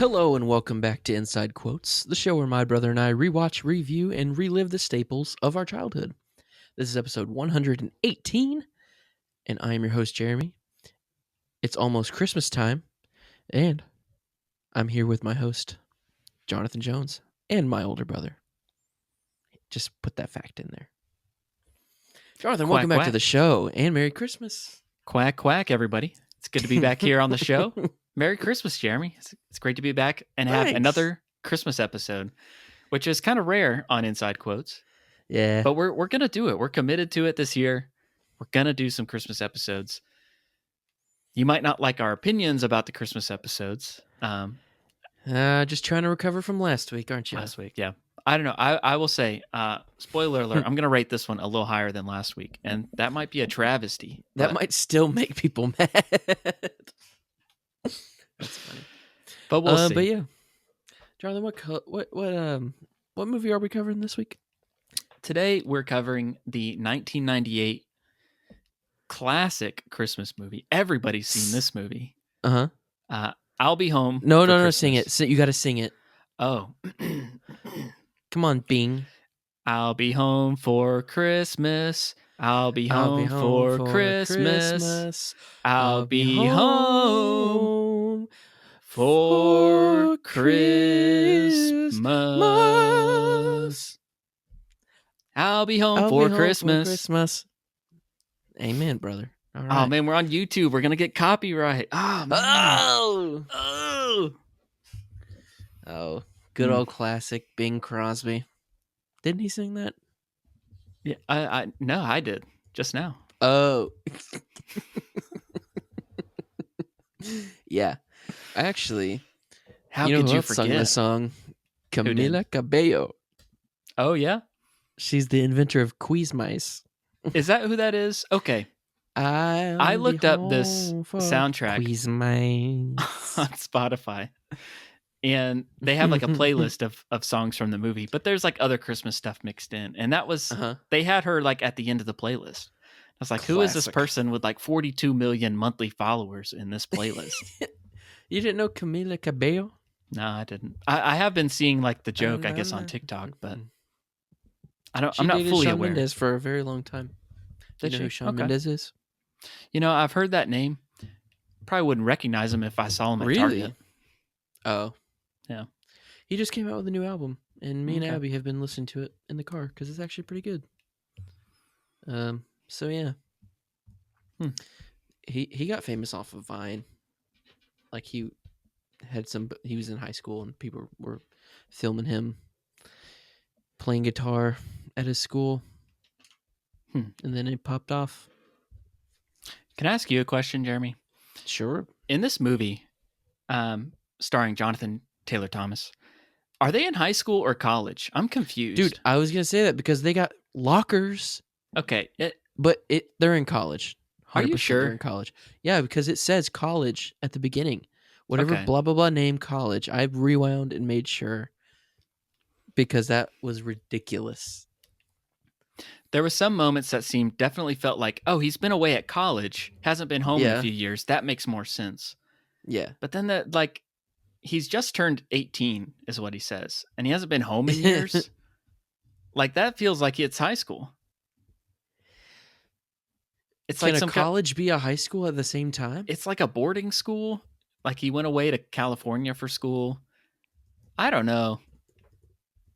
Hello and welcome back to Inside Quotes, the show where my brother and I rewatch, review, and relive the staples of our childhood. This is episode 118, and I am your host, Jeremy. It's almost Christmas time, and I'm here with my host, Jonathan Jones, and my older brother. Just put that fact in there. Jonathan, Quack, welcome back quack. to the show, and Merry Christmas. Quack, quack, everybody. It's good to be back here on the show. Merry Christmas, Jeremy. It's great to be back and have Thanks. another Christmas episode, which is kind of rare on Inside Quotes. Yeah. But we're going to do it. We're committed to it this year. We're going to do some Christmas episodes. You might not like our opinions about the Christmas episodes. Just trying to recover from last week, aren't you? Last week, yeah. I don't know. I will say, spoiler alert, I'm going to rate this one a little higher than last week. And that might be a travesty. That might still make people mad. That's funny. But we'll see. But yeah. Jonathan, what movie are we covering this week? Today we're covering the 1998 classic Christmas movie. Everybody's seen this movie. Uh-huh. I'll Be Home. No, Christmas. sing it. You got to sing it. Oh. Come on, Bing. I'll be home for Christmas. I'll be home, for Christmas. I'll be home for Christmas. I'll be home for Christmas. Amen, brother. All right. Oh, man, we're on YouTube. We're going to get copyright. Oh, man. Oh, good old classic Bing Crosby. Didn't he sing that? Yeah, no, I did just now. Oh. Yeah. Actually, How you know could who you else forget? sung the song? Camila Cabello. Oh, yeah? She's the inventor of quiz mice. Is that who that is? Okay. I looked up this soundtrack Quiz mice on Spotify, and they have like a playlist of songs from the movie, but there's like other Christmas stuff mixed in. And that was, they had her like at the end of the playlist. I was like, who is this person with like 42 million monthly followers in this playlist? You didn't know Camila Cabello? No, I didn't. I have been seeing like the joke, I guess, on TikTok, but I'm not fully Shawn aware. Mendes for a very long time. Do you know who Shawn Mendes is? You know, I've heard that name. Probably wouldn't recognize him if I saw him at Target. Oh. Yeah. He just came out with a new album, and me and Abby have been listening to it in the car because it's actually pretty good. So yeah. He got famous off of Vine. Like he was in high school and people were filming him playing guitar at his school. And then it popped off. Can I ask you a question, Jeremy? Sure. In this movie, starring Jonathan Taylor Thomas, are they in high school or college? I'm confused. Dude, I was going to say that because they got lockers. Okay. But they're in college. Are you sure? They're in college. Yeah, because it says college at the beginning. Whatever blah, blah, blah name college. I've rewound and made sure because that was ridiculous. There were some moments that definitely felt like, oh, he's been away at college, hasn't been home in a few years. That makes more sense. Yeah. But then he's just turned 18 is what he says. And he hasn't been home in years. Like that feels like it's high school. It's Can like a college be a high school at the same time? It's like a boarding school. Like he went away to California for school. I don't know.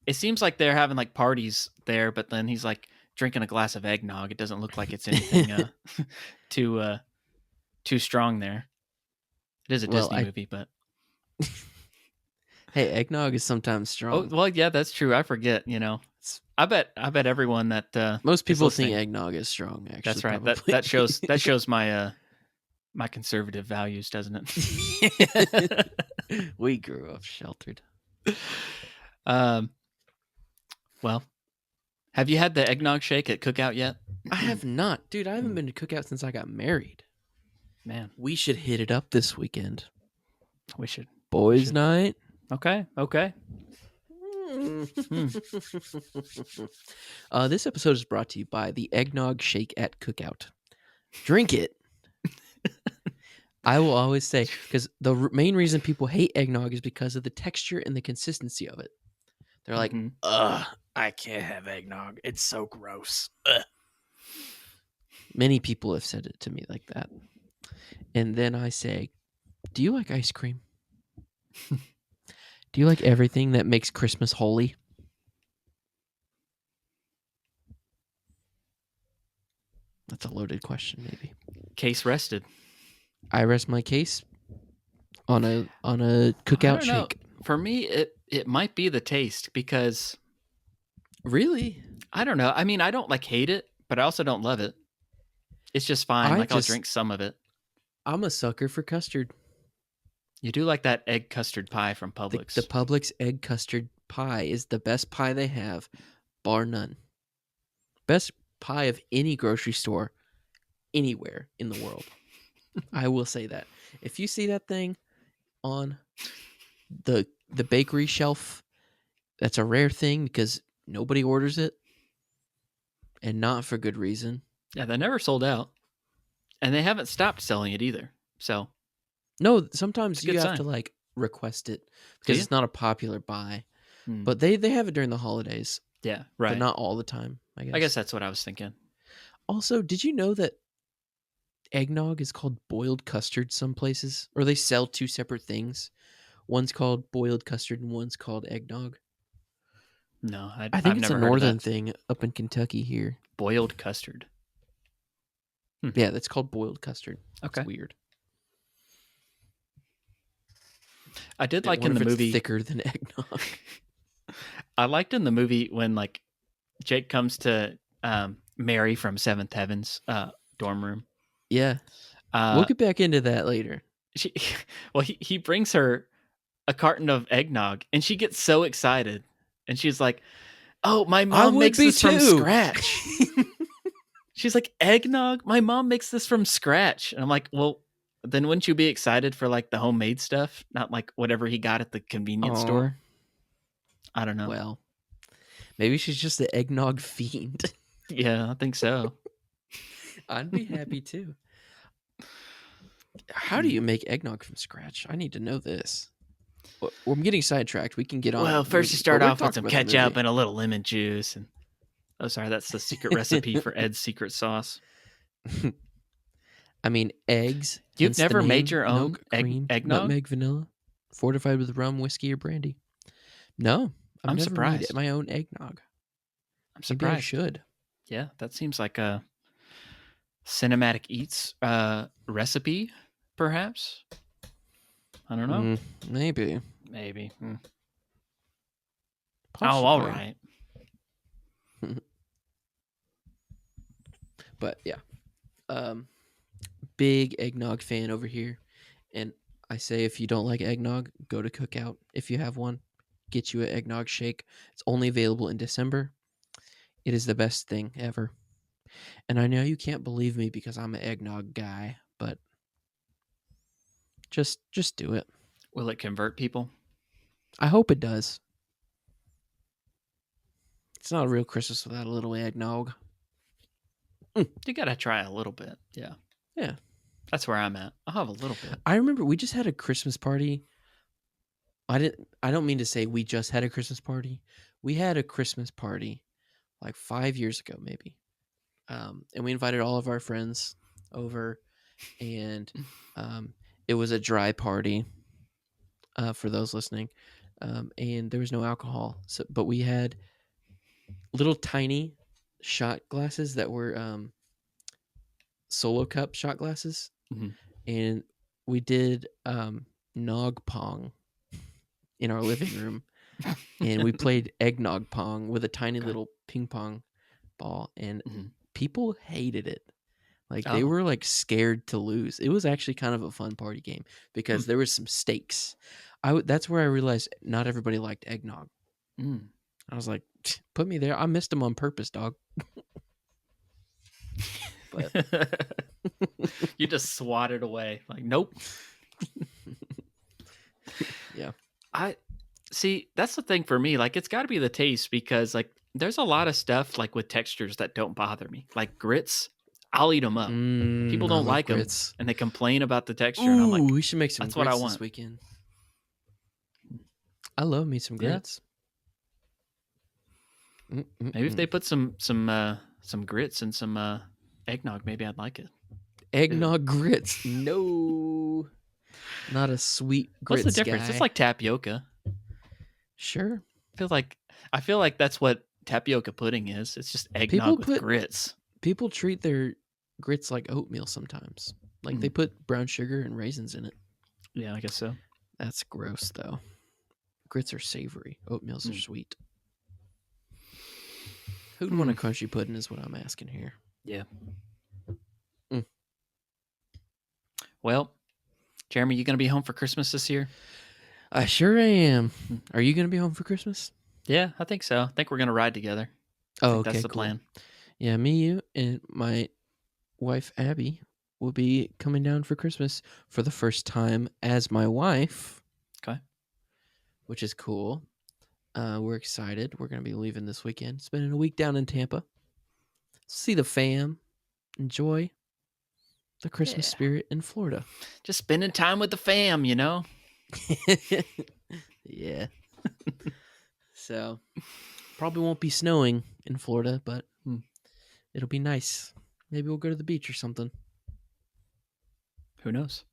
It seems like they're having like parties there, but then he's like drinking a glass of eggnog. It doesn't look like it's anything too strong there. It is a Disney movie, but hey, eggnog is sometimes strong. Oh well, yeah, that's true. I forget. You know, I bet everyone that most people think eggnog is strong. Actually, that's right. That shows my my conservative values, doesn't it? We grew up sheltered. Well, have you had the eggnog shake at Cookout yet? I have not. Dude, I haven't been to Cookout since I got married. Man. We should hit it up this weekend. We should. Boys' night. Okay. This episode is brought to you by the Eggnog Shake at Cookout. Drink it. I will always say, because the main reason people hate eggnog is because of the texture and the consistency of it. They're like, Mhm. ugh, I can't have eggnog. It's so gross. Ugh. Many people have said it to me like that. And then I say, do you like ice cream? Do you like everything that makes Christmas holy? That's a loaded question, maybe. Case rested. I rest my case on a I cookout don't know. shake. For me, it might be the taste because Really? I don't know. I mean, I don't like hate it, but I also don't love it. It's just fine. Like I'll drink some of it. I'm a sucker for custard. You do like that egg custard pie from Publix. The Publix egg custard pie is the best pie they have, bar none. Best pie of any grocery store anywhere in the world. I will say that. If you see that thing on the bakery shelf, that's a rare thing because nobody orders it, and not for good reason. Yeah, they never sold out, and they haven't stopped selling it either. So no, sometimes you have sign. to like request it because it's not a popular buy. But they have it during the holidays. Yeah, right. But not all the time, I guess. I guess that's what I was thinking. Also, did you know that eggnog is called boiled custard some places? Or they sell two separate things. One's called boiled custard and one's called eggnog. No, I think it's a northern thing up in Kentucky here. Boiled custard. Yeah, that's called boiled custard. Okay. It's weird. I did like in the movie thicker than eggnog. I liked in the movie when like Jake comes to Mary from Seventh Heaven's dorm room. Yeah. We'll get back into that later. He brings her a carton of eggnog and she gets so excited and she's like, "Oh, my mom makes this from scratch." She's like, "Eggnog? My mom makes this from scratch." And I'm like, "Well, then wouldn't you be excited for like the homemade stuff, not like whatever he got at the convenience store?" I don't know. Well, maybe she's just the eggnog fiend. Yeah, I think so. I'd be happy too. How do you make eggnog from scratch? I need to know this. Well, I'm getting sidetracked. We can get on. Well, first you start off with some ketchup and a little lemon juice. And oh, sorry, that's the secret recipe for Ed's secret sauce. I mean, eggs. You've never made your own milk, cream, eggnog? Nutmeg, vanilla, fortified with rum, whiskey, or brandy. No, I'm never surprised. made my own eggnog. I'm surprised. Maybe I should. Yeah, that seems like a cinematic eats recipe, perhaps. I don't know. Maybe. Oh, Possibly. all right. But yeah, big eggnog fan over here, and I say if you don't like eggnog, go to Cookout. If you have one, get you an eggnog shake. It's only available in December. It is the best thing ever. And I know you can't believe me because I'm an eggnog guy, but just do it. Will it convert people? I hope it does. It's not a real Christmas without a little eggnog. You gotta try a little bit. Yeah. Yeah. That's where I'm at. I'll have a little bit. I remember we just had a Christmas party. I don't mean to say we just had a Christmas party. We had a Christmas party like 5 years ago, maybe. And we invited all of our friends over, and it was a dry party for those listening. And there was no alcohol. But we had little tiny shot glasses that were solo cup shot glasses. Mm-hmm. And we did nog pong in our living room. And we played eggnog pong with a tiny little ping pong ball. And people hated it. Like they were like scared to lose. It was actually kind of a fun party game because there was some stakes. That's where I realized not everybody liked eggnog. I was like, put me there. I missed them on purpose, dog. But you just swatted away. Like, nope. Yeah. I see. That's the thing for me. Like, it's got to be the taste because, like, there's a lot of stuff like with textures that don't bother me. Like grits, I'll eat them up. People I don't love like them, grits. and they complain about the texture. Ooh, And I'm like, we should make some that's what I grits want. this weekend. I love me some Yeah. grits. Maybe if they put some grits and some eggnog, maybe I'd like it. Eggnog grits. No, not a sweet grits What's the difference? guy. It's like tapioca. Sure. I feel like that's what tapioca pudding is. It's just eggnog with grits. People treat their grits like oatmeal sometimes. Like they put brown sugar and raisins in it. Yeah, I guess so. That's gross though. Grits are savory. Oatmeals are sweet. Who'd want a crunchy pudding is what I'm asking here. Yeah. Well, Jeremy, you going to be home for Christmas this year? I sure am. Are you going to be home for Christmas? Yeah, I think so. I think we're going to ride together. Oh, okay, that's the cool. plan. Yeah, me, you, and my wife, Abby, will be coming down for Christmas for the first time as my wife. Okay. Which is cool. We're excited. We're going to be leaving this weekend, spending a week down in Tampa. See the fam. Enjoy the Christmas spirit in Florida. Just spending time with the fam, you know? Yeah. So, probably won't be snowing in Florida, but it'll be nice. Maybe we'll go to the beach or something. Who knows?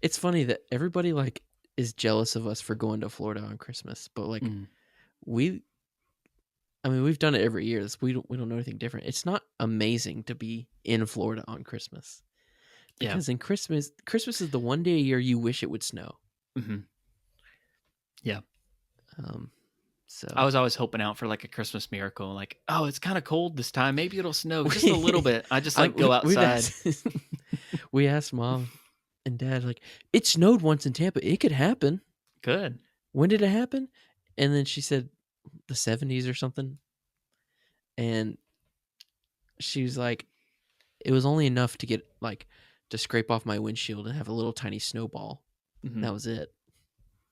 It's funny that everybody like is jealous of us for going to Florida on Christmas, but like we've done it every year. We don't know anything different. It's not amazing to be in Florida on Christmas. Because in Christmas is the one day a year you wish it would snow. Mm-hmm. Yeah. So I was always hoping out for like a Christmas miracle. Like, oh, it's kind of cold this time. Maybe it'll snow just a little bit. I just go outside. We asked Mom and Dad, like, it snowed once in Tampa. It could happen. Good. When did it happen? And then she said the 70s or something. And she was like, it was only enough to get like to scrape off my windshield and have a little tiny snowball. Mm-hmm. That was it.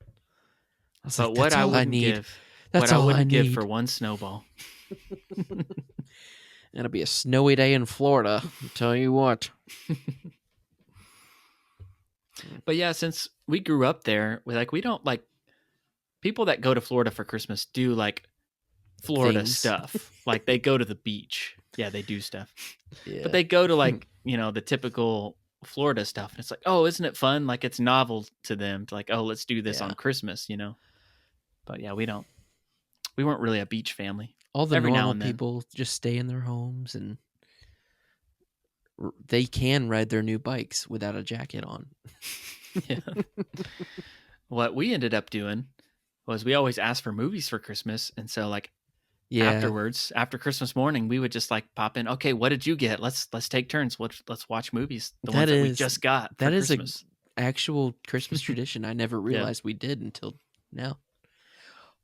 I was but like, what I wouldn't give. That's what I wouldn't give for one snowball. It'll be a snowy day in Florida. I'll tell you what. But yeah, since we grew up there, we don't like people that go to Florida for Christmas do like Florida stuff. Like they go to the beach. Yeah, they do stuff. Yeah. But they go to like, the typical Florida stuff. And it's like, oh, isn't it fun? Like it's novel to them to like, oh, let's do this on Christmas, But yeah, we weren't really a beach family. All the normal people just stay in their homes and they can ride their new bikes without a jacket on. Yeah. What we ended up doing was we always asked for movies for Christmas. And so like afterwards, after Christmas morning, we would just like pop in. Okay, what did you get? Let's take turns. Let's watch movies. The ones that we just got. That is Christmas. An actual Christmas tradition. I never realized we did until now.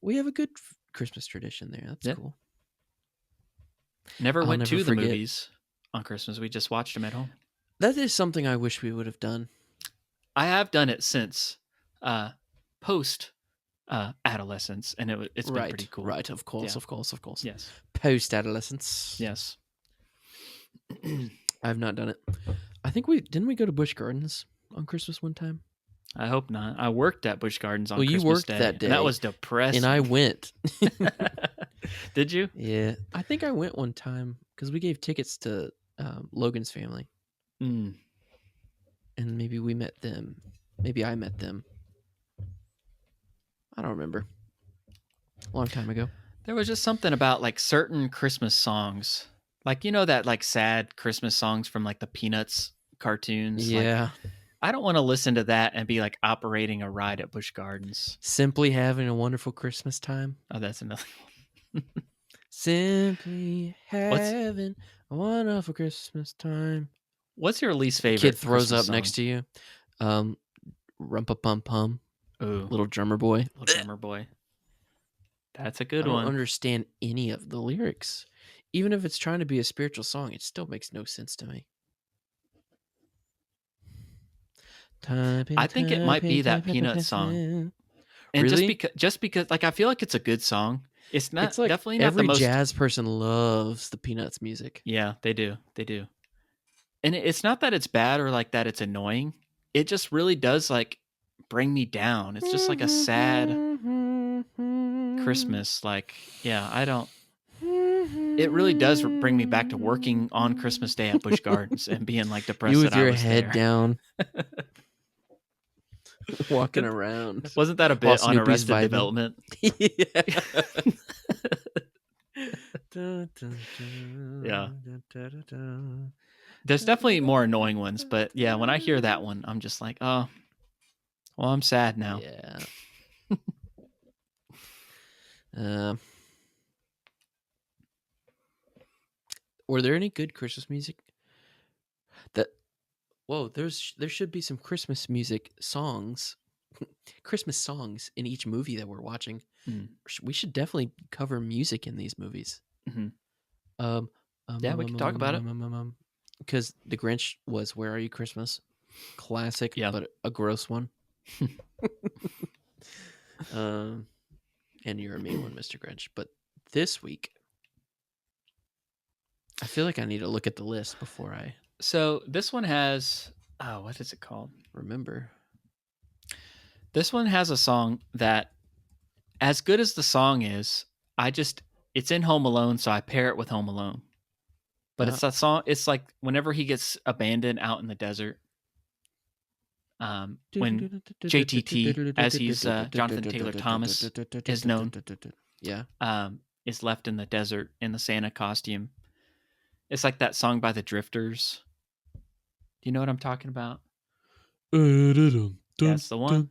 We have a good Christmas tradition there. That's cool. Never went to the movies on Christmas. We just watched them at home. That is something I wish we would have done. I have done it since post adolescence, and it's been pretty cool. Right, of course. Yes. Post adolescence. Yes. I've not done it. I think didn't we go to Busch Gardens on Christmas one time? I hope not. I worked at Busch Gardens on Christmas you worked Day, that day. And that was depressing. And I went. Did you? Yeah. I think I went one time because we gave tickets to Logan's family. And maybe we met them. Maybe I met them. I don't remember. A long time ago. There was just something about like certain Christmas songs. Like, that like sad Christmas songs from like the Peanuts cartoons. Yeah. Like, I don't want to listen to that and be like operating a ride at Busch Gardens. Simply having a wonderful Christmas time. Oh, that's another one. Simply having a wonderful Christmas time. What's your least favorite? Kid throws Christmas up song? Next to you. Rumpa-pum-pum. Ooh. Little Drummer Boy. Little Drummer Boy. That's a good one. I one. don't understand any of the lyrics. Even if it's trying to be a spiritual song, it still makes no sense to me. I think it might be that Peanut song. And really? just because like I feel like it's a good song. It's not like definitely not the most jazz person loves the Peanuts music. Yeah, they do. And it's not that it's bad or like that it's annoying. It just really does like bring me down. It's just like a sad Christmas. Like, yeah, I don't. It really does bring me back to working on Christmas Day at Busch Gardens and being like depressed You that with I your was head there. down, walking around. Wasn't that a while bit on Snoopy's Arrested vibing. Development? Yeah. There's definitely more annoying ones, but yeah, when I hear that one, I'm just like, oh, well, I'm sad now. Yeah. Were there any good Christmas music? There should be some Christmas music songs, Christmas songs in each movie that we're watching. We should definitely cover music in these movies. Yeah, we can talk about it. Because The Grinch was "Where Are You Christmas," classic, Yeah. but a gross one. And You're a Mean One, Mr. Grinch. But this week, I feel like I need to look at the list before I So this one has, what is it called? remember. This one has a song that, as good as the song is, it's in Home Alone, so I pair it with Home Alone. But it's that song. It's like whenever he gets abandoned out in the desert. When JTT, as he's Jonathan Taylor Thomas, is known, is left in the desert in the Santa costume. It's like that song by the Drifters. Do you know what I'm talking about? That's the one.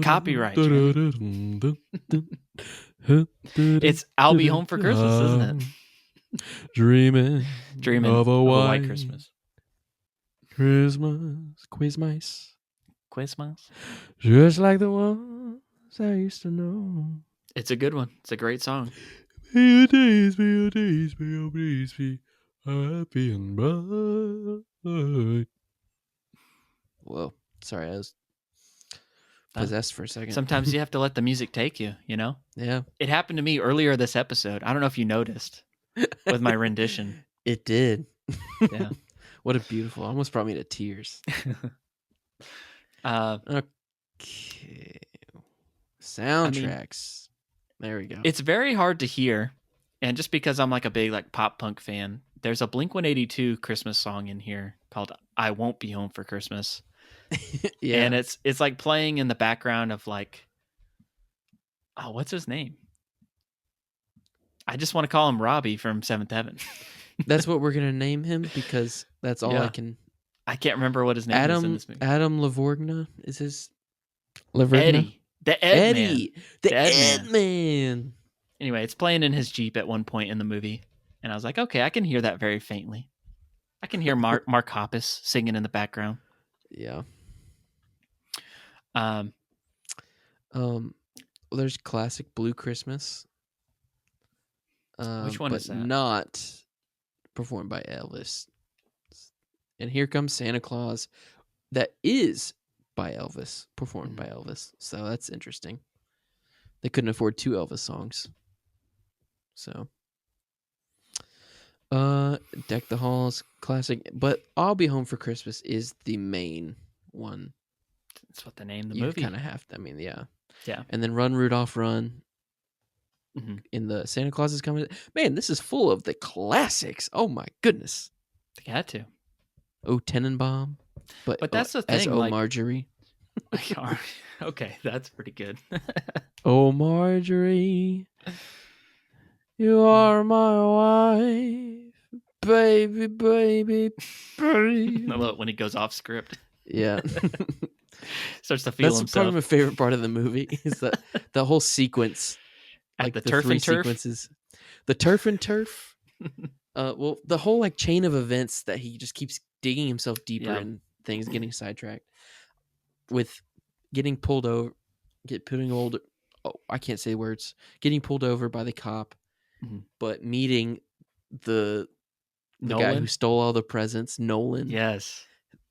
Copyright, Jeremy. It's I'll Be Home for Christmas, isn't it? Dreaming of a white Christmas. Christmas. Just like the ones I used to know. It's a good one. It's a great song. May your days, be happy and bright. Whoa. Sorry, I was possessed for a second. Sometimes you have to let the music take you, you know? Yeah. It happened to me earlier this episode. I don't know if you noticed with my rendition. It did. Yeah. What a beautiful. Almost brought me to tears. Okay. Soundtracks. There we go. It's very hard to hear. And just because I'm like a big like pop punk fan, there's a Blink-182 Christmas song in here called I Won't Be Home for Christmas. Yeah. And it's like playing in the background of like, what's his name? I just want to call him Robbie from Seventh Heaven. That's what we're going to name him because that's all I can. I can't remember what his name is in this movie. Adam Lavorgna is his. Eddie. The Ed Man. The Ed Man. Anyway, it's playing in his Jeep at one point in the movie. And I was like, okay, I can hear that very faintly. I can hear Mark Hoppus singing in the background. Yeah. Well, there's classic Blue Christmas. Which one is that? Not performed by Elvis. And Here Comes Santa Claus. That is by Elvis, performed by Elvis. So that's interesting. They couldn't afford 2 Elvis songs. So, Deck the Halls, classic. But I'll Be Home for Christmas is the main one. That's what they named the you movie. You kind of have to. I mean, yeah. Yeah. And then Run, Rudolph, Run. In the Santa Claus is Coming. Man, this is full of the classics. Oh my goodness. They had to. Oh, Tenenbaum. But that's the thing. As Oh, like, Marjorie. Okay, that's pretty good. Oh, Marjorie, you are my wife, baby, baby, baby. I love it when he goes off script. Yeah. Starts to feel That's himself. Probably my favorite part of the movie is the whole sequence. At like the the turf 3 and turf? Sequences. The turf and turf. Well, the whole like chain of events that he just keeps digging himself deeper in things, getting sidetracked with getting pulled over, I can't say words. Getting pulled over by the cop, but meeting the guy who stole all the presents, Nolan. Yes.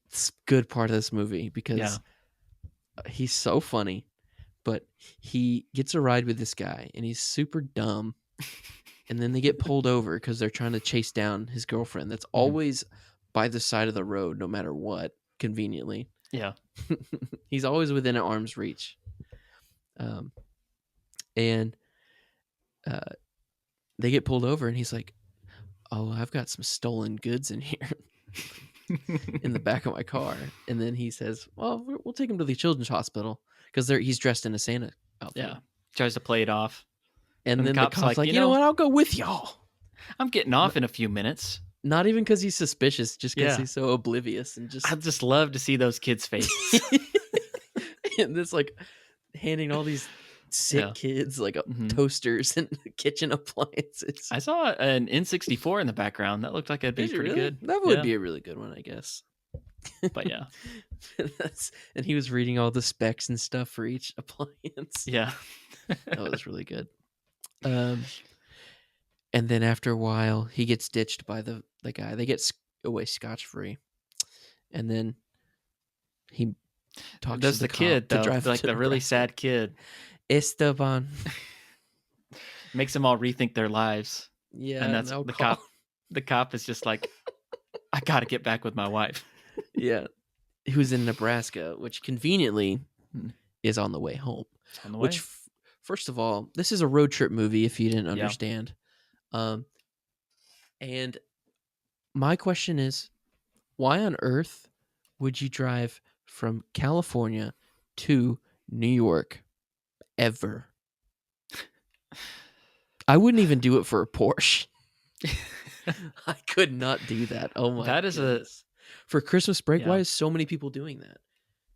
It's a good part of this movie because he's so funny, but he gets a ride with this guy and he's super dumb. And then they get pulled over because they're trying to chase down his girlfriend. That's always by the side of the road no matter what, conveniently. Yeah. He's always within an arm's reach. And they get pulled over, and he's like, "Oh, I've got some stolen goods in here in the back of my car." And then he says, "Well, we'll take him to the children's hospital," because he's dressed in a Santa outfit. Yeah. Tries to play it off. And then the cop's like, you know what? I'll go with y'all. I'm getting off in a few minutes. Not even because he's suspicious, just because he's so oblivious and just. I'd just love to see those kids' faces. And it's like handing all these sick kids like toasters and kitchen appliances. I saw an N64 in the background. That looked like it'd be pretty good. That would be a really good one, I guess. But yeah. And he was reading all the specs and stuff for each appliance. Yeah. That was really good. And then after a while, he gets ditched by the guy. They get away scotch-free. And then he talks to the kid, to though, drive like to the really sad kid. Esteban. Makes them all rethink their lives. Yeah. And that's the cop. The cop is just like, I got to get back with my wife. Yeah. Who's in Nebraska, which conveniently is on the way home. On the way. Which, first of all, this is a road trip movie, if you didn't understand. And my question is, why on earth would you drive from California to New York ever? I wouldn't even do it for a Porsche. I could not do that. Oh my! That is goodness. For Christmas break. Why is so many people doing that?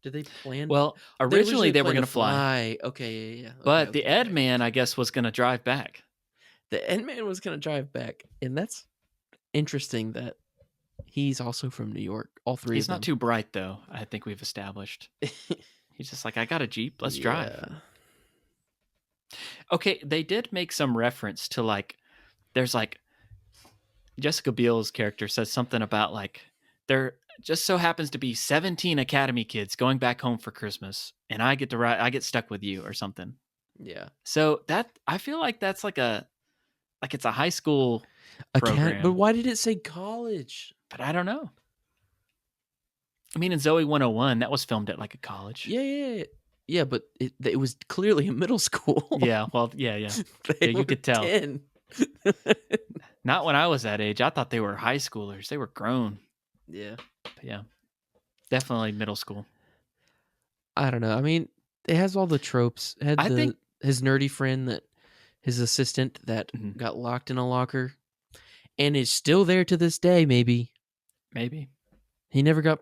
Did they plan? Well, originally they were going to fly. Okay, yeah. But the Ed man, I guess, was going to drive back. The Ed man was going to drive back, and that's interesting that he's also from New York. All three. He's not too bright, though. I think we've established. He's just like, I got a Jeep. Let's drive. Okay, they did make some reference to like, there's like, Jessica Biel's character says something about like, there just so happens to be 17 Academy kids going back home for Christmas, and I get to ride. I get stuck with you or something. Yeah. So that I feel like that's like it's a high school program. But why did it say college? But I don't know. I mean, in Zoe 101, that was filmed at like a college. Yeah, but it was clearly a middle school. Yeah, well, yeah. You could tell. 10. Not when I was that age. I thought they were high schoolers. They were grown. Yeah. But yeah. Definitely middle school. I don't know. I mean, it has all the tropes. It had his nerdy friend, that his assistant that got locked in a locker and is still there to this day, maybe. He never got...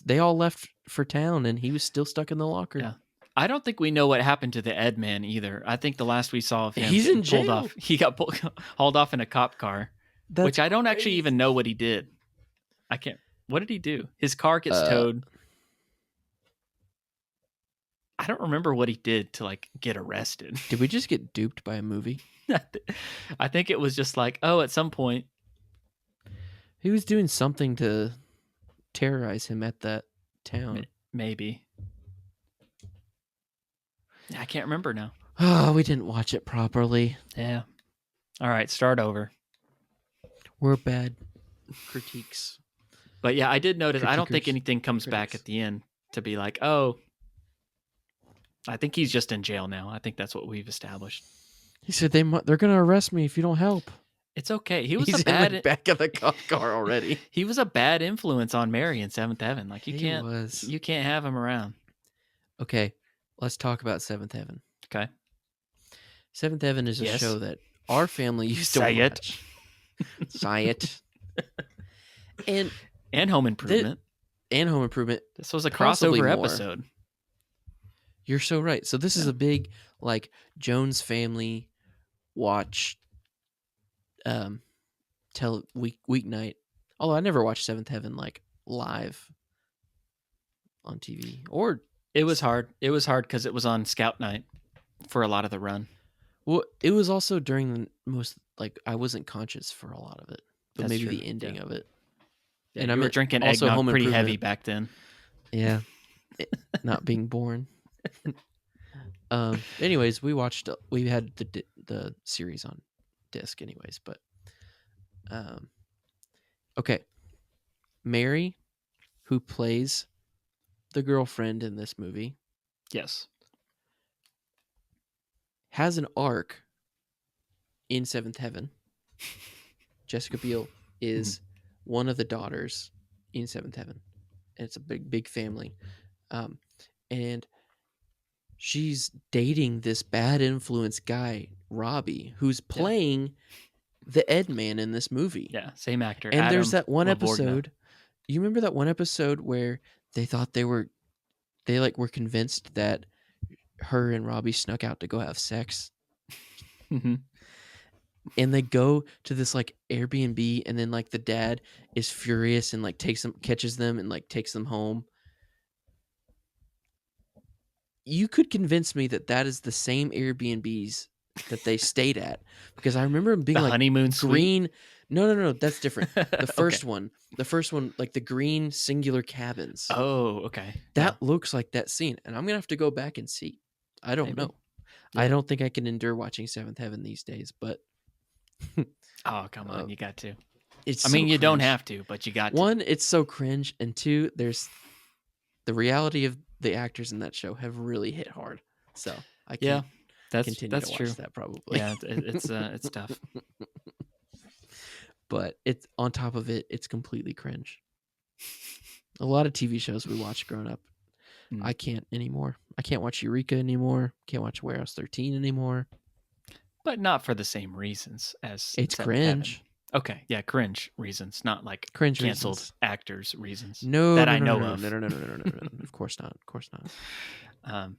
They all left for town, and he was still stuck in the locker. Yeah. I don't think we know what happened to the Ed man either. I think the last we saw of him, he's in jail. He got hauled off in a cop car, which I don't actually even know what he did. I can't. What did he do? His car gets towed. I don't remember what he did to like get arrested. Did we just get duped by a movie? I think it was just like, oh, at some point he was doing something to terrorize him at that town. Maybe. I can't remember now. Oh, we didn't watch it properly. Yeah. All right, start over. We're bad critiques. But yeah, I did notice, I don't think anything comes back at the end to be like, oh, I think he's just in jail now. I think that's what we've established. He said they're going to arrest me if you don't help. It's okay. He's a bad in the back of the cop car already. He was a bad influence on Mary in Seventh Heaven. Like you can't have him around. Okay, let's talk about Seventh Heaven. Okay. Seventh Heaven is a show that our family used to watch. Say it. And Home Improvement. This was a crossover episode. You're so right. So this is a big like Jones family watch weeknight. Although I never watched Seventh Heaven like live on TV. Or it was hard. It was hard because it was on Scout Night for a lot of the run. Well, it was also during the most like I wasn't conscious for a lot of it, but That's maybe true. the ending of it. Yeah, and I were drinking eggnog pretty heavy back then. Yeah, not being born. Anyways, we had the series on disc anyways, but okay. Mary, who plays the girlfriend in this movie, Yes. has an arc in Seventh Heaven. Jessica Biel is one of the daughters in Seventh Heaven. And it's a big family. And she's dating this bad influence guy, Robbie, who's playing the Ed Man in this movie. Yeah, same actor. And Adam there's that one Lavorgna. episode. You remember that one episode where they thought they were convinced that her and Robbie snuck out to go have sex? And they go to this like Airbnb, and then like the dad is furious and like catches them and like takes them home. You could convince me that that is the same Airbnbs that they stayed at, because I remember them being The like honeymoon suite? green. No, that's different. The first Okay. one, like the green singular cabins. Oh, okay. That looks like that scene, and I'm gonna have to go back and see. I don't know. Yeah. I don't think I can endure watching Seventh Heaven these days, but Oh, come on, you got to. it's. I mean, so you don't cringe. have to, but you got to. One, it's so cringe, and two, there's the reality of the actors in that show have really hit hard. So I can't continue to watch true. that probably. Yeah, it's tough. But it's on top of it, it's completely cringe. A lot of TV shows we watched growing up, I can't anymore. I can't watch Eureka anymore. Can't watch Warehouse 13 anymore. But not for the same reasons as It's Seventh cringe. Heaven. Okay, yeah, cringe reasons, not like Cringe canceled reasons. actors reasons. No, that no, I no, know no, of. No. Of course not. Of course not.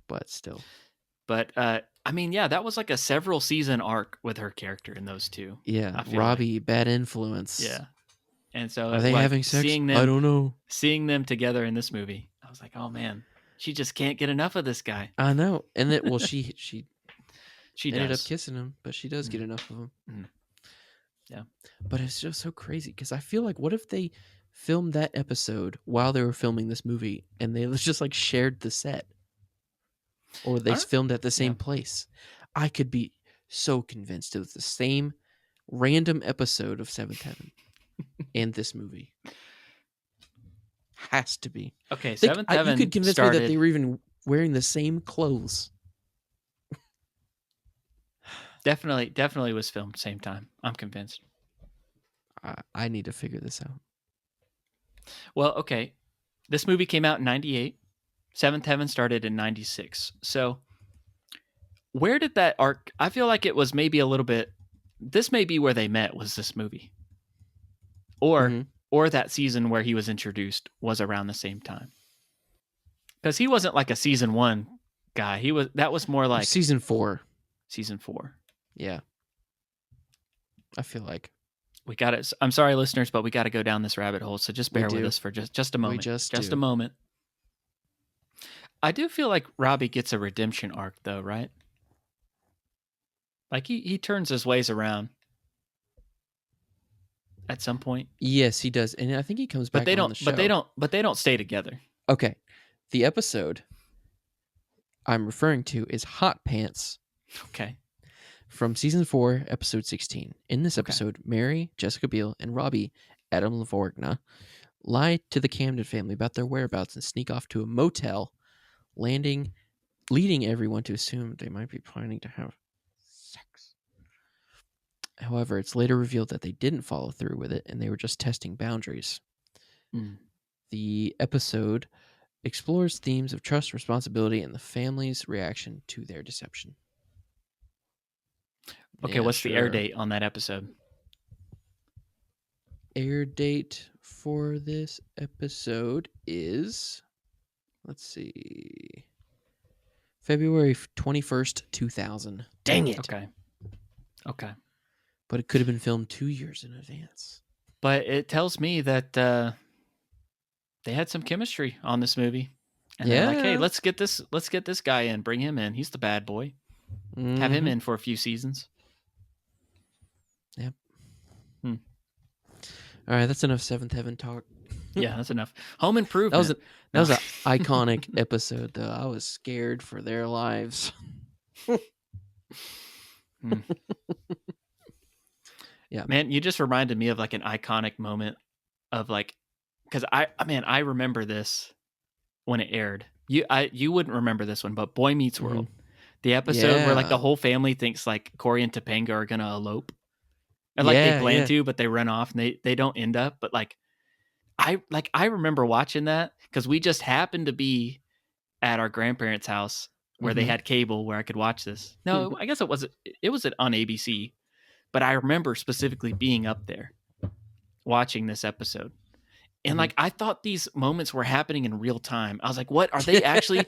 But still. But I mean, yeah, that was like a several season arc with her character in those two. Yeah, Robbie, bad influence. Yeah, and so are they having sex? I don't know. Seeing them together in this movie, I was like, oh man, she just can't get enough of this guy. I know, and that she ended does. up kissing him, but she does get enough of him. Yeah, but it's just so crazy because I feel like, what if they filmed that episode while they were filming this movie, and they just like shared the set, or they filmed at the same place? I could be so convinced it was the same random episode of Seventh Heaven and this movie. Has to be. Okay, Seventh Heaven. You could convince me that they were even wearing the same clothes. Definitely was filmed same time. I'm convinced. I need to figure this out. Well, okay. This movie came out in 98. Seventh Heaven started in 96. So where did that arc... I feel like it was maybe a little bit... This may be where they met, was this movie. Or that season where he was introduced was around the same time. Because he wasn't like a season 1 guy. That was more like... Season 4. Season 4. Yeah. I feel like. We got it. I'm sorry, listeners, but we got to go down this rabbit hole. So just bear with us for just a moment. Just a moment. I do feel like Robbie gets a redemption arc, though, right? Like he turns his ways around at some point. Yes, he does, and I think he comes back. But they don't. On the show. But they don't stay together. Okay, the episode I'm referring to is Hot Pants. Okay. From season 4, episode 16. In this episode, Mary, Jessica Biel, and Robbie, Adam Lavorgna, lie to the Camden family about their whereabouts and sneak off to a motel, leading everyone to assume they might be planning to have sex. However, it's later revealed that they didn't follow through with it, and they were just testing boundaries. The episode explores themes of trust, responsibility, and the family's reaction to their deception. Okay, what's the air date on that episode? Air date for this episode is, let's see, February 21st, 2000. Dang it. Okay. But it could have been filmed 2 years in advance. But it tells me that they had some chemistry on this movie. And they're like, hey, let's get this guy in, bring him in. He's the bad boy. Have him in for a few seasons. Yep. All right, that's enough Seventh Heaven talk. Yeah, that's enough. Home Improvement. That was an iconic episode, though. I was scared for their lives. Yeah. Man, you just reminded me of like an iconic moment of like, because I remember this when it aired. You wouldn't remember this one, but Boy Meets World, the episode where like the Yeah. whole family thinks like Corey and Topanga are gonna elope, and like they Yeah, plan yeah. to, but they run off and they don't end up. But like I remember watching that because we just happened to be at our grandparents' house where they had cable where I could watch this. No, I guess it was on ABC, but I remember specifically being up there watching this episode. And like I thought these moments were happening in real time. I was like, "What are they actually?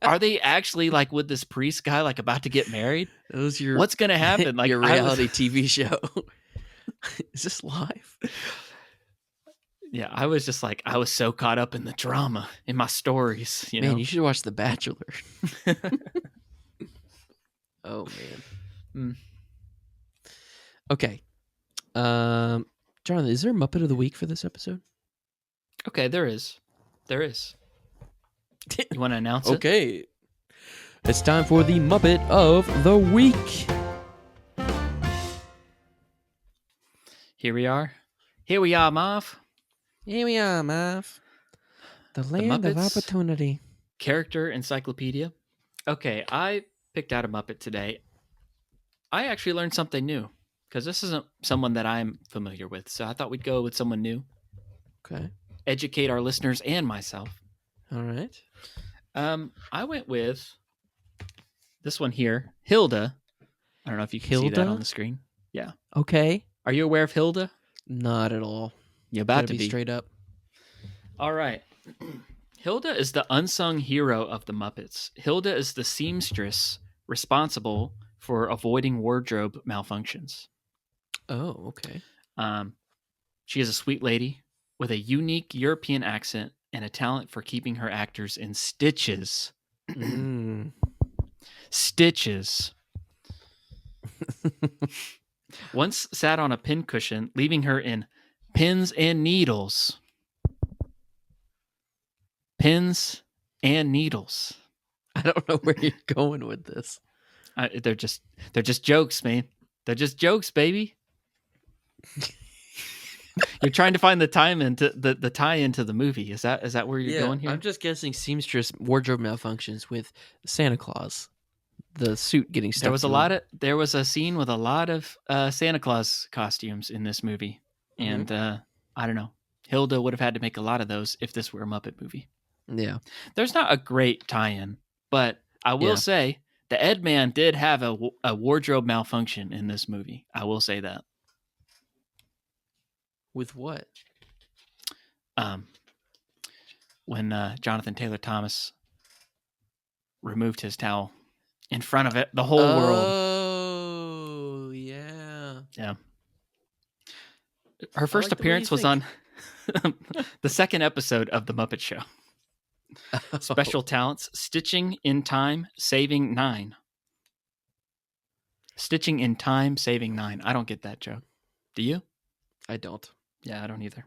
Are they actually like with this priest guy like about to get married? That was your What's gonna happen?" Like your reality TV show. Is this live? Yeah, I was just like I was so caught up in the drama in my stories. You Man, know, you should watch The Bachelor. Oh man. Okay. Jonathan, is there a Muppet of the Week for this episode? Okay, there is. You want to announce it? Okay. It's time for the Muppet of the Week. Here we are, Marv. Here we are, Mav. The land of Muppets. opportunity. Character encyclopedia. Okay, I picked out a Muppet today. I actually learned something new because this isn't someone that I'm familiar with. So I thought we'd go with someone new. Okay. Educate our listeners and myself. All right. I went with this one here, Hilda. I don't know if you can see that Hilda? on the screen. Yeah. Okay. Are you aware of Hilda? Not at all. You're about Gotta to be. straight up. All right. Hilda is the unsung hero of the Muppets. Hilda is the seamstress responsible for avoiding wardrobe malfunctions. Oh, okay. She is a sweet lady with a unique European accent and a talent for keeping her actors in stitches. Stitches. Once sat on a pincushion, leaving her in pins and needles. Pins and needles. I don't know where you're going with this. They're just jokes, man. They're just jokes, baby. You're trying to find the tie into the movie. Is that where you're going here? I'm just guessing seamstress wardrobe malfunctions with Santa Claus. The suit getting stuck. There was a scene with a lot of Santa Claus costumes in this movie, and I don't know. Hilda would have had to make a lot of those if this were a Muppet movie. Yeah, there's not a great tie-in, but I will say the Ed Man did have a wardrobe malfunction in this movie. I will say that. With what? When Jonathan Taylor Thomas removed his towel in front of the whole world. Oh, yeah. Yeah. Her first appearance was on the second episode of The Muppet Show. Special talents, stitching in time, saving 9. Stitching in time, saving 9. I don't get that joke. Do you? I don't. Yeah, I don't either.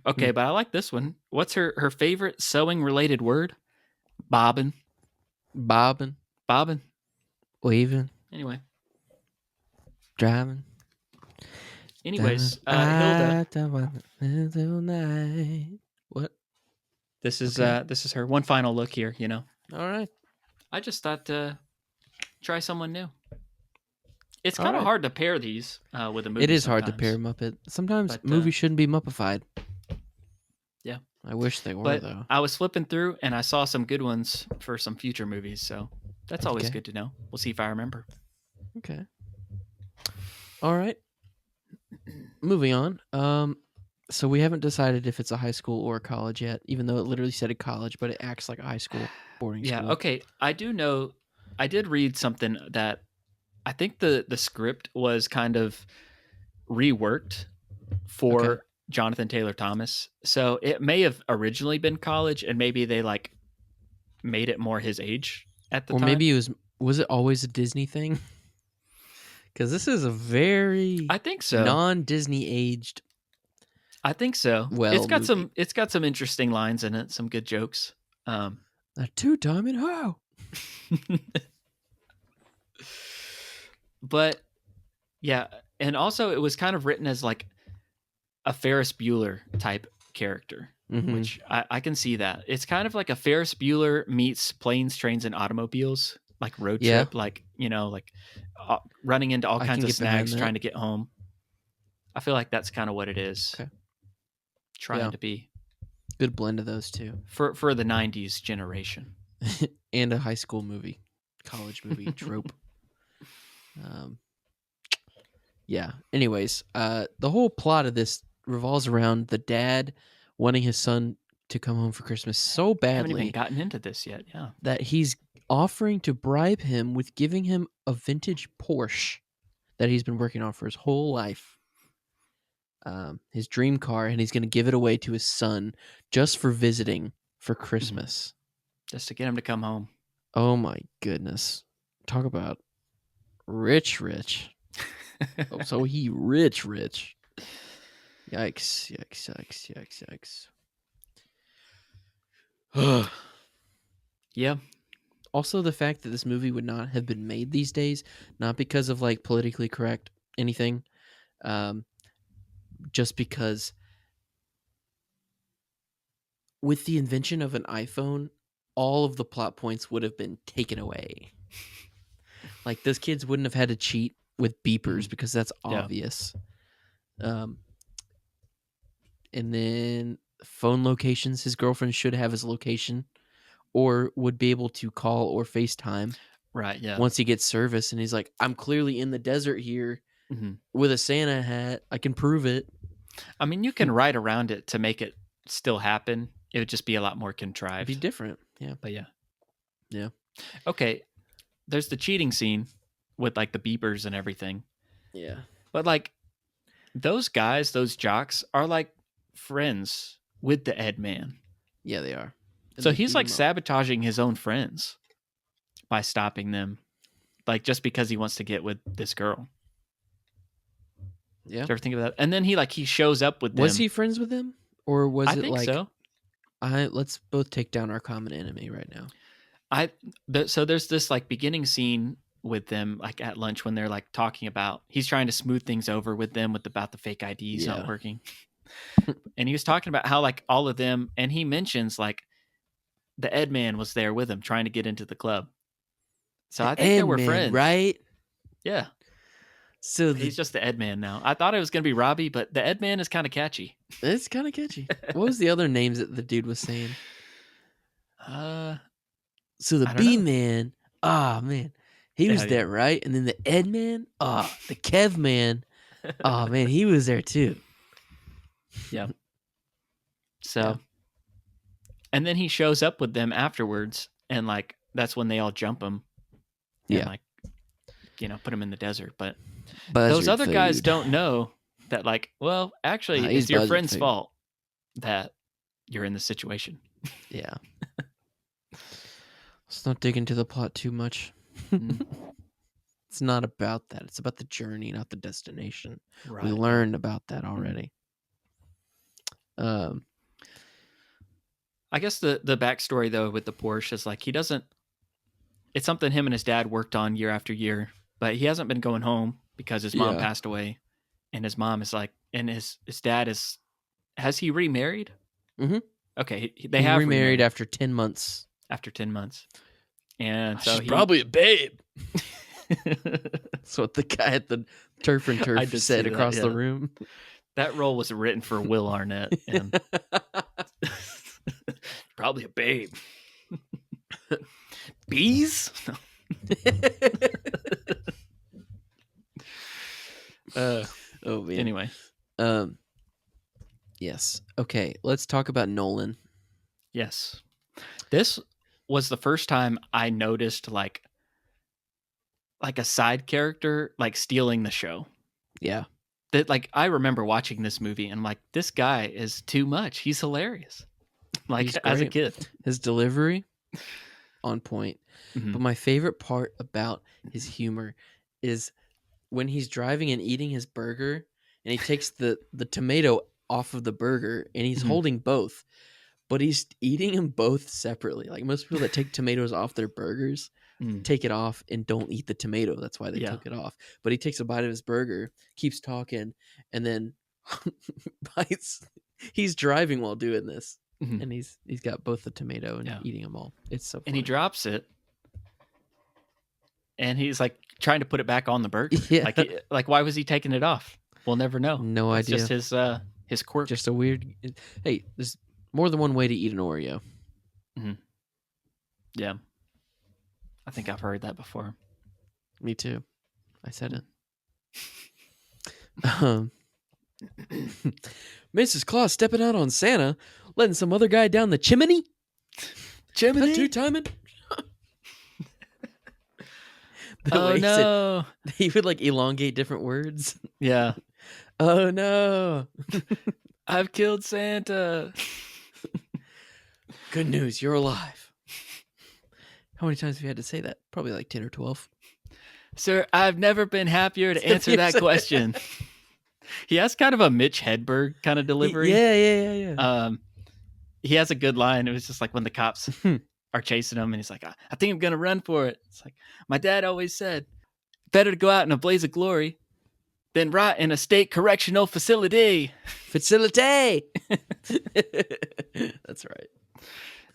Okay, but I like this one. What's her favorite sewing-related word? Bobbin. Bobbin. Bobbin. Waving. Anyway. Driving. Anyways, Hilda. What? This is her one final look here, you know. All right. I just thought try someone new. It's kind of hard to pair these with a movie. It is sometimes. hard to pair Muppet. Sometimes movies shouldn't be Muppified. Yeah. I wish they were, but though. I was flipping through and I saw some good ones for some future movies, so that's always good to know. We'll see if I remember. Okay. All right. Moving on. So we haven't decided if it's a high school or a college yet, even though it literally said a college, but it acts like a high school boarding school. Yeah, okay. I do know. I did read something that I think the script was kind of reworked for Jonathan Taylor Thomas. So it may have originally been college, and maybe they like made it more his age at the time. Or maybe it was it always a Disney thing? Because this is a very I think so non-Disney aged. I think so. Well, it's got some interesting lines in it, some good jokes. A 2-diamond hoe. But yeah, And also, it was kind of written as like a Ferris Bueller type character, which I can see that. It's kind of like a Ferris Bueller meets Planes, Trains, and Automobiles, like road Yeah. trip, like, like running into all I kinds can of get behind snags that. trying to get home. I feel like that's kind of what it is. Okay. Trying to be. Good blend of those two. For the 90s generation. And a high school movie, college movie trope. Yeah. Anyways, the whole plot of this revolves around the dad wanting his son to come home for Christmas so I haven't even badly gotten into this yet. Yeah. that he's offering to bribe him with giving him a vintage Porsche that he's been working on for his whole life. His dream car, and he's going to give it away to his son just for visiting for Christmas. Just to get him to come home. Oh my goodness. Talk about rich. Oh, so he rich. Yikes. Yeah. Also, the fact that this movie would not have been made these days, not because of like politically correct anything, just because with the invention of an iPhone, all of the plot points would have been taken away. Like those kids wouldn't have had to cheat with beepers because that's obvious. And then phone locations, his girlfriend should have his location or would be able to call or FaceTime. Right, yeah. Once he gets service and he's like, I'm clearly in the desert here with a Santa hat. I can prove it. I mean, you can write around it to make it still happen. It would just be a lot more contrived. It'd be different. Yeah. But yeah. Yeah. Okay. There's the cheating scene with like the beepers and everything. Yeah. But like those guys, those jocks are like friends with the Ed man. Yeah, they are. And so they he's beat like him up. sabotaging his own friends by stopping them. Like just because he wants to get with this girl. Yeah. Did you ever think of that? And then he shows up with them. Was he friends with him? Or was I it think like so. Let's both take down our common enemy right now. So there's this like beginning scene with them like at lunch when they're like talking about he's trying to smooth things over with them about the fake IDs not working. And he was talking about how like all of them, and he mentions like the Ed man was there with him trying to get into the club. So I think they were friends. Right? Yeah. So he's just the Ed man now. I thought it was going to be Robbie, but the Ed man is kind of catchy. It's kind of catchy. What was the other names that the dude was saying? So the B man, man, he was there, right? And then the Ed man, the Kev man, man, he was there too. Yeah. So, and then he shows up with them afterwards, and like that's when they all jump him. And, like, put him in the desert. But those other guys don't know that, like, well, actually, it's your friend's fault that you're in this situation. Yeah. Let's not dig into the plot too much. It's not about that. It's about the journey, not the destination. Right. We learned about that already. I guess the backstory, though, with the Porsche is like it's something him and his dad worked on year after year, but he hasn't been going home because his mom passed away. And his mom is like, and his dad has he remarried? Mm-hmm. Okay. They have remarried after 10 months. After 10 months. And so she's probably a babe. That's what the guy at the Turf and Turf said across the room. That role was written for Will Arnett. And probably a babe. Bees? Oh man. Anyway. Yes. Okay, let's talk about Nolan. Yes. This was the first time I noticed like a side character like stealing the show. Yeah. That like I remember watching this movie and I'm like, this guy is too much. He's hilarious. Like as a kid. His delivery on point. Mm-hmm. But my favorite part about his humor is when he's driving and eating his burger and he takes the tomato off of the burger and he's holding both, but he's eating them both separately. Like most people that take tomatoes off their burgers take it off and don't eat the tomato. That's why they Yeah. took it off. But he takes a bite of his burger, keeps talking, and then bites. He's driving while doing this, and he's got both the tomato and eating them all. It's so funny. And he drops it, and he's like trying to put it back on the burger. Yeah. Like why was he taking it off? We'll never know. No idea. It's just his quirk. Just a weird. Hey, there's more than one way to eat an Oreo. Yeah. I think I've heard that before. Me too. I said it. Mrs. Claus stepping out on Santa, letting some other guy down the chimney. Chimney? Two-timing? Oh, no. He would like elongate different words. Yeah. Oh, no. I've killed Santa. Good news, you're alive. How many times have you had to say that? Probably like 10 or 12. Sir, I've never been happier to answer that question. He has kind of a Mitch Hedberg kind of delivery. Yeah. He has a good line. It was just like when the cops are chasing him and he's like, I think I'm going to run for it. It's like, my dad always said, better to go out in a blaze of glory than rot in a state correctional facility. Facility! That's right.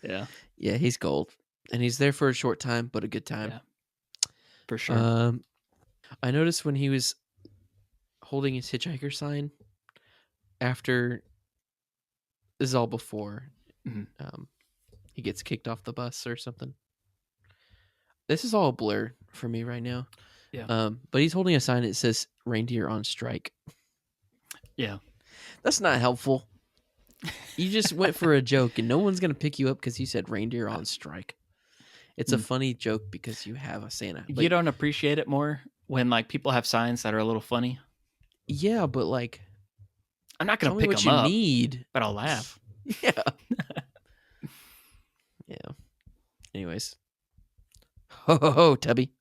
Yeah. Yeah, he's gold. And he's there for a short time, but a good time. Yeah. For sure. I noticed when he was holding his hitchhiker sign after, this is all before he gets kicked off the bus or something. This is all a blur for me right now. Yeah. But he's holding a sign that says reindeer on strike. Yeah. That's not helpful. You just went for a joke and no one's going to pick you up because you said reindeer on strike. It's a funny joke because you have a Santa. Like, you don't appreciate it more when like people have signs that are a little funny? Yeah, but like, I'm not going to pick what them you up, need. but I'll laugh. Yeah. Yeah. Anyways. Ho, ho, ho, Tubby.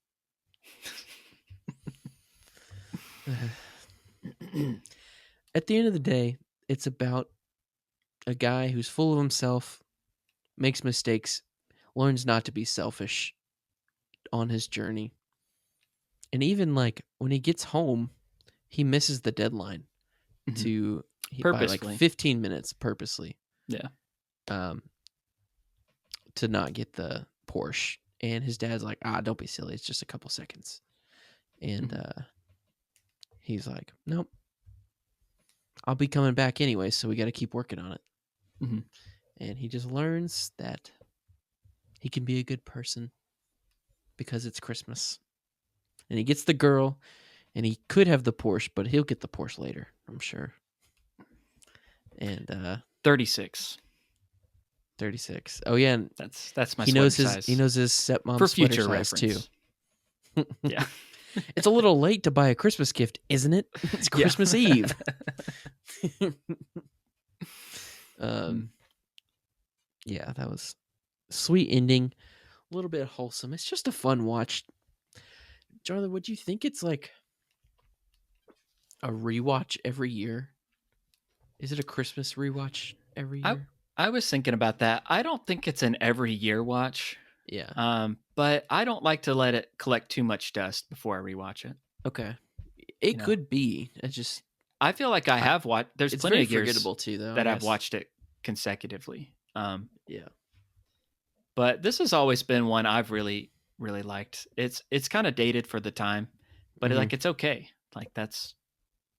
At the end of the day, it's about a guy who's full of himself, makes mistakes, learns not to be selfish on his journey. And even like when he gets home, he misses the deadline to by like 15 minutes purposely. Yeah. To not get the Porsche. And his dad's like, don't be silly. It's just a couple seconds. And he's like, nope. I'll be coming back anyway, so we got to keep working on it. And he just learns that he can be a good person because it's Christmas. And he gets the girl, and he could have the Porsche, but he'll get the Porsche later, I'm sure. And 36. 36. Oh yeah, and that's my he knows size. He knows his stepmom's for sweater future size reference too. Yeah. It's a little late to buy a Christmas gift, isn't it? It's Christmas Eve. Yeah, that was a sweet ending. A little bit wholesome. It's just a fun watch. Jonathan, would you think it's like a rewatch every year? Is it a Christmas rewatch every year? I was thinking about that. I don't think it's an every year watch. Yeah. But I don't like to let it collect too much dust before I rewatch it. Okay. It could be. I feel like I have watched. There's plenty of years forgettable too, though, that I've watched it consecutively. Yeah. But this has always been one I've really, really liked. It's kind of dated for the time, but like it's okay. Like that's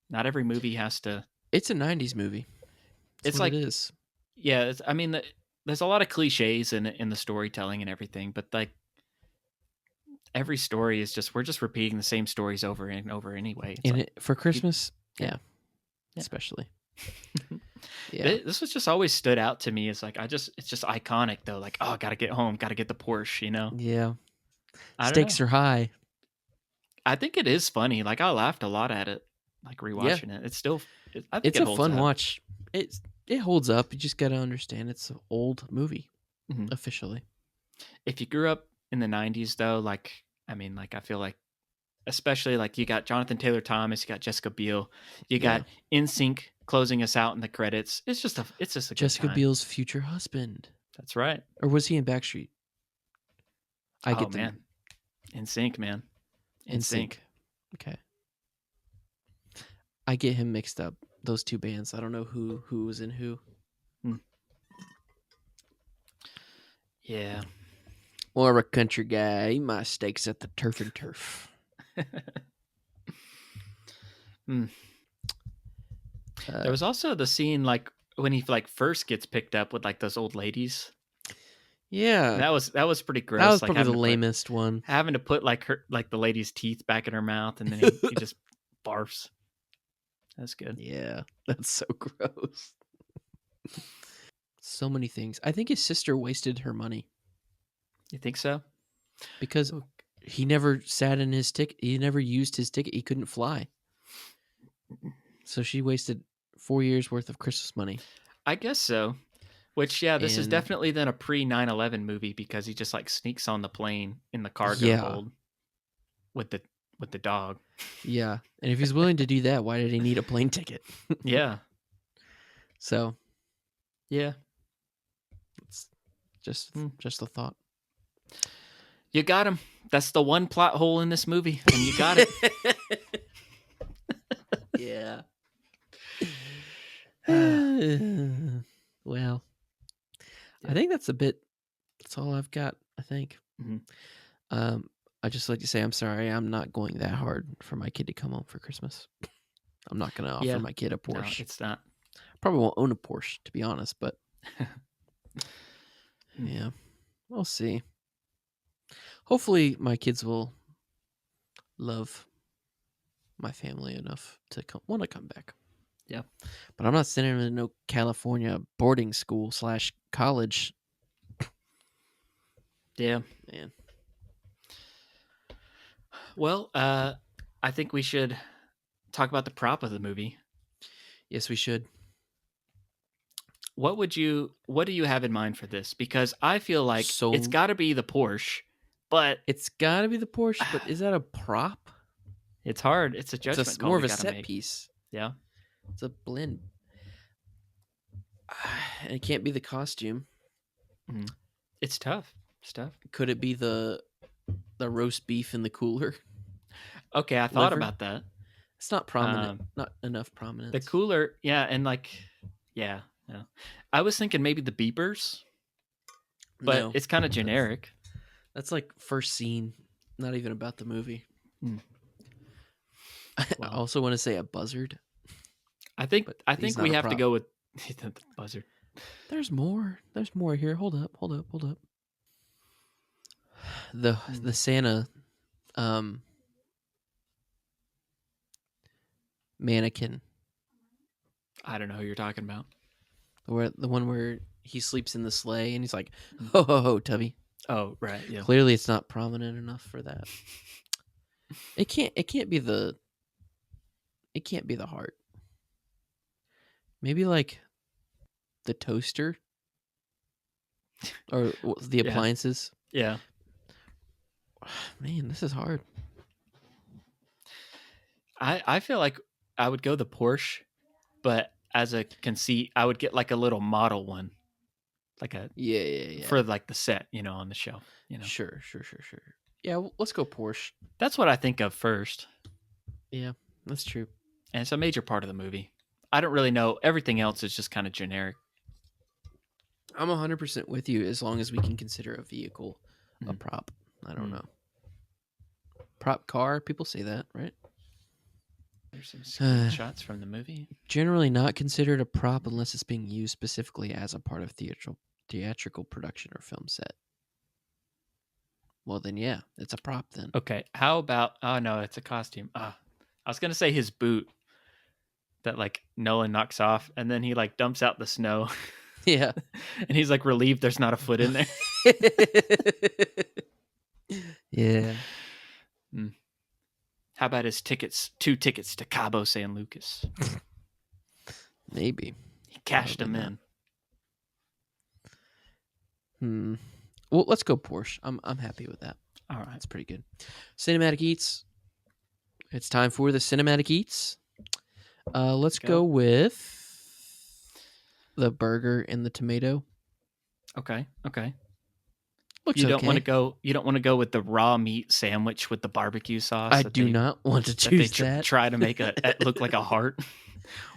not every movie has to. It's a 90s movie. It's like it is. Yeah, I mean, there's a lot of cliches in the storytelling and everything, but like every story is we're just repeating the same stories over and over anyway. For Christmas, yeah. Especially. Yeah, this was just always stood out to me. It's like it's just iconic though. Like, oh, gotta get home, gotta get the Porsche. You know? Yeah. Stakes are high. I think it is funny. Like I laughed a lot at it. Like rewatching it, it's still. I think it's a fun watch. It holds up. You just got to understand it's an old movie, officially. If you grew up in the 90s, though, I feel like, especially like you got Jonathan Taylor Thomas, you got Jessica Biel, you got NSYNC closing us out in the credits. It's just a Jessica good time. Biel's future husband. That's right. Or was he in Backstreet? Man. In Sync, man. In Sync. Okay. I get him mixed up. Those two bands. I don't know who was in who. Yeah. More of a country guy. Eat my steaks at the Turf and Turf. There was also the scene like when he like first gets picked up with like those old ladies. Yeah, That was pretty gross. that was like probably the lamest one. Having to put like the lady's teeth back in her mouth, and then he just barfs. That's good. Yeah, that's so gross. So many things. I think his sister wasted her money. You think so? Because he never sat in his ticket. He never used his ticket. He couldn't fly. So she wasted 4 years worth of Christmas money. I guess so. Which, yeah, this is definitely then a pre 9/11 movie because he just like sneaks on the plane in the cargo hold with the dog. Yeah, and if he's willing to do that, why did he need a plane ticket? Yeah. So, yeah, it's just a thought. You got him. That's the one plot hole in this movie, and you got it. Yeah. Well, I think that's all I've got, I think. Mm-hmm. I'd just like to say I'm sorry. I'm not going that hard for my kid to come home for Christmas. I'm not going to offer my kid a Porsche. No, it's not. Probably won't own a Porsche, to be honest, but yeah, we'll see. Hopefully my kids will love my family enough to want to come back. Yeah. But I'm not sending them to no California boarding school / college. Yeah. Man. Well, I think we should talk about the prop of the movie. Yes, we should. What do you have in mind for this? Because I feel like it's got to be the Porsche, but it's got to be the Porsche. But is that a prop? It's hard. It's a judgment call. More of a set piece. Yeah, it's a blend. And it can't be the costume. Mm-hmm. It's tough. Could it be the roast beef in the cooler? Okay, I thought about that. It's not prominent. Not enough prominence. The cooler, yeah, and like, yeah. I was thinking maybe the beepers, but it's kind of generic. That's like first scene, not even about the movie. I also want to say a buzzard. I think we have to go with the buzzard. There's more. There's more here. Hold up. The Santa mannequin. I don't know who you're talking about. The one where he sleeps in the sleigh and he's like, ho ho ho, Tubby. Oh, right. Yeah. Clearly, it's not prominent enough for that. It can't be the heart. Maybe like the toaster or the appliances. Yeah. Man, this is hard. I feel like I would go the Porsche, but as a conceit, I would get like a little model one, like a for like the set, on the shelf. Sure. Yeah, let's go Porsche. That's what I think of first. Yeah, that's true. And it's a major part of the movie. I don't really know. Everything else is just kind of generic. I'm 100% with you as long as we can consider a vehicle a prop. I don't know. Prop car, people say that, right? There's some screenshots from the movie. Generally not considered a prop unless it's being used specifically as a part of theatrical production or film set. Well, then, yeah, it's a prop then. Okay, how about... Oh, no, it's a costume. I was going to say his boot that, like, Nolan knocks off, and then he, like, dumps out the snow. Yeah. And he's, like, relieved there's not a foot in there. Yeah. How about his 2 tickets to Cabo San Lucas? Maybe. He cashed them in. Well, let's go Porsche. I'm happy with that. All right. That's pretty good. Cinematic Eats. It's time for the Cinematic Eats. Let's go with the burger and the tomato. Okay. Looks You don't want to okay. go. You don't want to go with the raw meat sandwich with the barbecue sauce. I that do they, not want to that they choose that. try to make it look like a heart.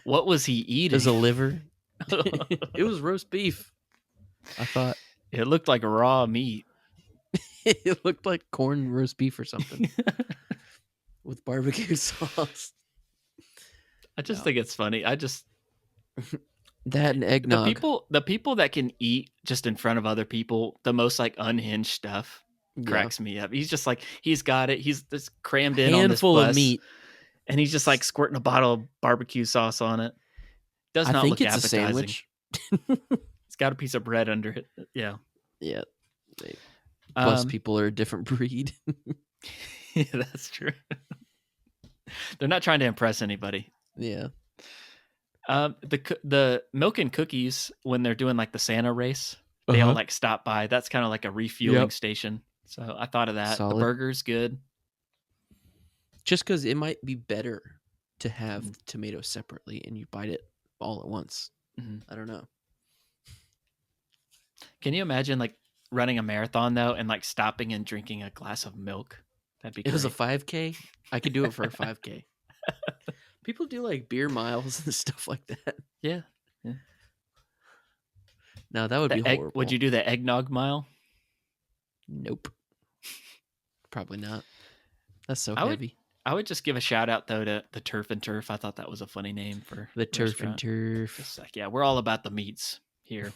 What was he eating? As a liver. It was roast beef. I thought It looked like raw meat. it looked like corn roast beef or something with barbecue sauce. I just No. think it's funny. That and eggnog. The people that can eat just in front of other people, the most like unhinged stuff cracks me up. He's just like, he's got it. He's just crammed in on this Handful bus, of meat. and he's just like squirting a bottle of barbecue sauce on it. Does I not think look it's appetizing. a sandwich. It's got a piece of bread under it. Yeah. Yeah. Bus people are a different breed. Yeah, that's true. They're not trying to impress anybody. Yeah. The milk and cookies, when they're doing like the Santa race, they all like stop by. That's kind of like a refueling station. So I thought of that. Solid. The burger's good. Just because it might be better to have the tomatoes separately and you bite it all at once. Mm-hmm. I don't know. Can you imagine like running a marathon though and like stopping and drinking a glass of milk? That'd be great. It was a 5K. I could do it for a 5K. People do like beer miles and stuff like that. Yeah. No, that would be horrible. Would you do the eggnog mile? Nope. Probably not. That's so heavy. I would just give a shout out though to the Turf and Turf. I thought that was a funny name for the Turf and Turf. It's like, yeah, we're all about the meats here.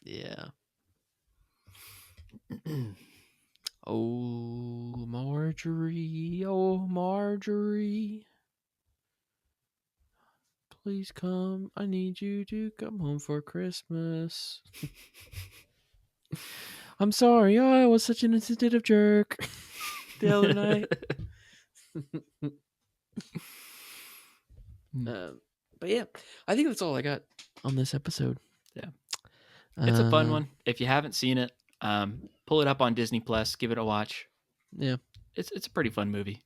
Yeah. Oh, Marjorie. Oh, Marjorie. Please come. I need you to come home for Christmas. I'm sorry. I was such an insensitive jerk the other night. But yeah, I think that's all I got on this episode. Yeah. It's a fun one. If you haven't seen it, pull it up on Disney Plus, give it a watch. Yeah. It's a pretty fun movie.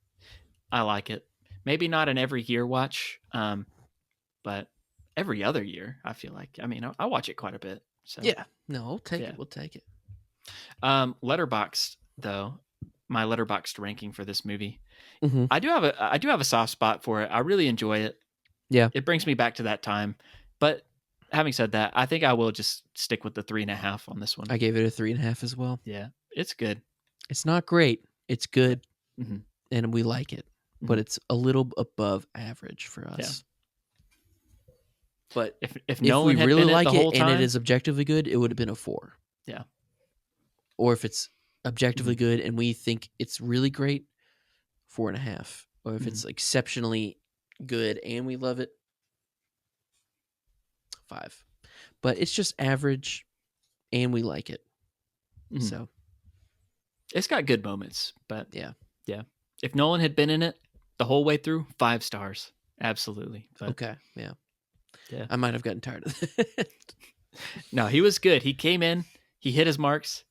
I like it. Maybe not an every year watch, but every other year, I feel like. I mean, I watch it quite a bit. So yeah. No, we'll take it. We'll take it. Letterboxd, though, my Letterboxd ranking for this movie. Mm-hmm. I do have a soft spot for it. I really enjoy it. Yeah. It brings me back to that time. But having said that, I think I will just stick with the 3.5 on this one. I gave it a 3.5 as well. Yeah. It's good. It's not great. It's good. Mm-hmm. And we like it. Mm-hmm. But it's a little above average for us. Yeah. But if Nolan we really like it time, and it is objectively good, it would have been a 4. Yeah. Or if it's objectively good and we think it's really great, 4.5. Or if it's exceptionally good and we love it, 5. But it's just average and we like it. So it's got good moments, but yeah. If Nolan had been in it the whole way through, 5 stars. Absolutely. But, okay. Yeah. Yeah. I might have gotten tired of it. No, he was good. He came in, he hit his marks,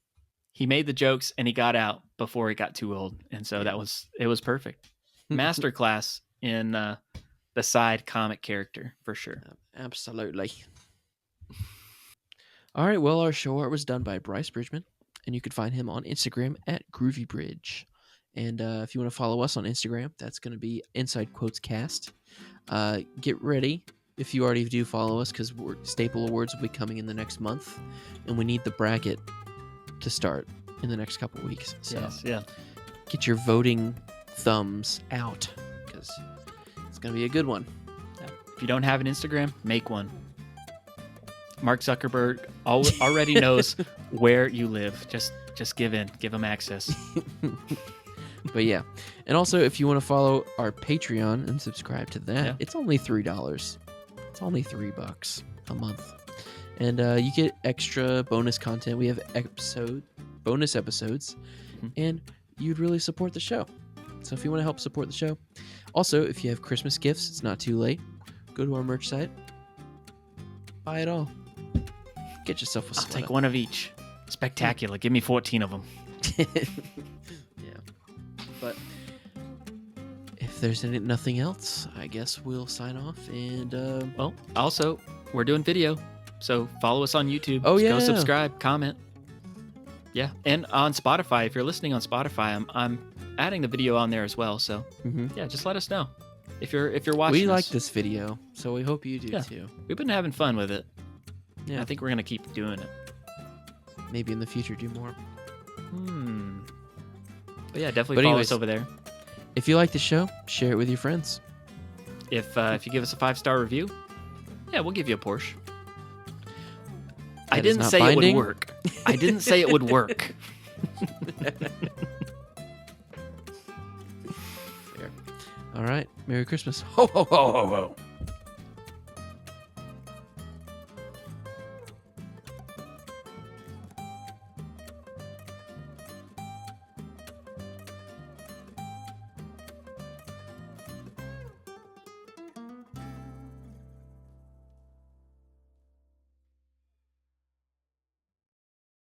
he made the jokes, and he got out before it got too old. And so it was perfect. Masterclass in the side comic character for sure. Absolutely. All right. Well, our show art was done by Bryce Bridgman, and you can find him on Instagram at GroovyBridge. And if you want to follow us on Instagram, that's going to be Inside Quotes Cast. Get ready if you already do follow us, because Staple Awards will be coming in the next month, and we need the bracket to start in the next couple weeks. So yes, yeah. Get your voting thumbs out, because it's going to be a good one. Yeah. If you don't have an Instagram, make one. Mark Zuckerberg already knows where you live. Just give him access. But yeah, and also if you want to follow our Patreon and subscribe to that, it's only $3. It's only $3 a month, and you get extra bonus content. We have bonus episodes, and you'd really support the show. So if you want to help support the show, also if you have Christmas gifts, it's not too late. Go to our merch site, buy it all. Get yourself a sweater. I'll take one of each. Spectacular. Give me 14 of them. Yeah. But if there's nothing else, I guess we'll sign off. And well, also, we're doing video. So follow us on YouTube. Oh, yeah. Go subscribe, comment. Yeah, and on Spotify, if you're listening on Spotify, I'm adding the video on there as well. So yeah, just let us know if you're watching. We like us. this video, so we hope you do too. We've been having fun with it. Yeah, I think we're gonna keep doing it. Maybe in the future do more. But yeah, definitely follow us over there. If you like the show, share it with your friends. If you give us a 5-star review, yeah, we'll give you a Porsche. I That is didn't not say binding. it would work. I didn't say it would work. Fair. All right. Merry Christmas. Ho, ho, ho, ho, ho.